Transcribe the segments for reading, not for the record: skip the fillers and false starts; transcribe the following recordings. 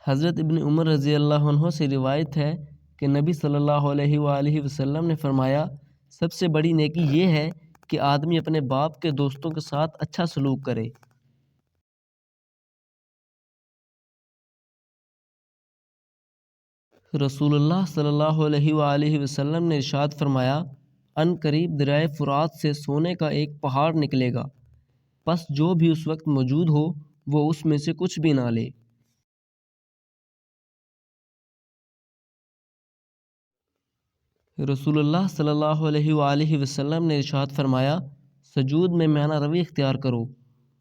حضرت ابن عمر رضی اللہ عنہ سے روایت ہے کہ نبی صلی اللہ علیہ وآلہ وسلم نے فرمایا، سب سے بڑی نیکی یہ ہے کہ آدمی اپنے باپ کے دوستوں کے ساتھ اچھا سلوک کرے۔ رسول اللہ صلی اللہ علیہ وآلہ وسلم نے ارشاد فرمایا، ان قریب دریائے فرات سے سونے کا ایک پہاڑ نکلے گا، پس جو بھی اس وقت موجود ہو وہ اس میں سے کچھ بھی نہ لے۔ رسول اللہ صلی اللہ علیہ وآلہ وسلم نے ارشاد فرمایا، سجود میں میانہ روی اختیار کرو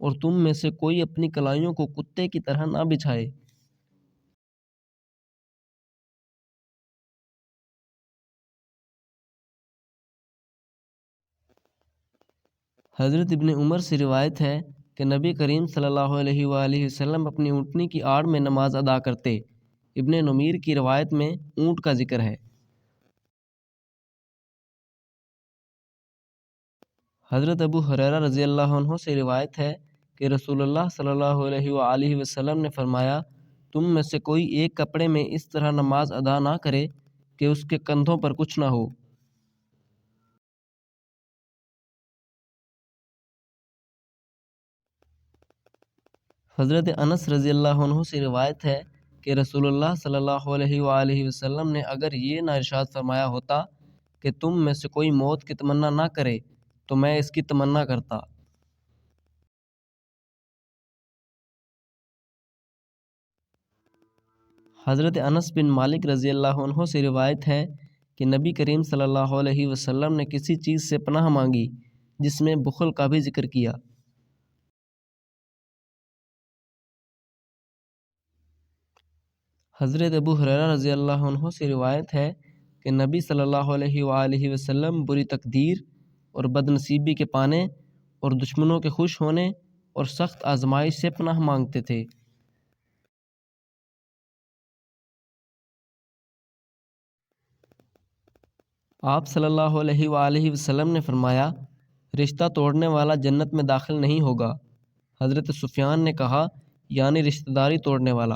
اور تم میں سے کوئی اپنی کلائیوں کو کتے کی طرح نہ بچھائے۔ حضرت ابن عمر سے روایت ہے کہ نبی کریم صلی اللہ علیہ وآلہ وسلم اپنی اونٹنی کی آڑ میں نماز ادا کرتے۔ ابن نمیر کی روایت میں اونٹ کا ذکر ہے۔ حضرت ابو ہریرہ رضی اللہ عنہ سے روایت ہے کہ رسول اللہ صلی اللہ علیہ وآلہ وسلم نے فرمایا، تم میں سے کوئی ایک کپڑے میں اس طرح نماز ادا نہ کرے کہ اس کے کندھوں پر کچھ نہ ہو۔ حضرت انس رضی اللہ عنہ سے روایت ہے کہ رسول اللہ صلی اللہ علیہ وآلہ وسلم نے اگر یہ نہ ارشاد فرمایا ہوتا کہ تم میں سے کوئی موت کی تمنا نہ کرے تو میں اس کی تمنا کرتا۔ حضرت انس بن مالک رضی اللہ عنہ سے روایت ہے کہ نبی کریم صلی اللہ علیہ وسلم نے کسی چیز سے پناہ مانگی جس میں بخل کا بھی ذکر کیا۔ حضرت ابو ہریرہ رضی اللہ عنہ سے روایت ہے کہ نبی صلی اللہ علیہ وآلہ وسلم بری تقدیر اور بد نصیبی کے پانے اور دشمنوں کے خوش ہونے اور سخت آزمائش سے پناہ مانگتے تھے۔ آپ صلی اللہ علیہ وآلہ وسلم نے فرمایا، رشتہ توڑنے والا جنت میں داخل نہیں ہوگا۔ حضرت سفیان نے کہا، یعنی رشتہ داری توڑنے والا۔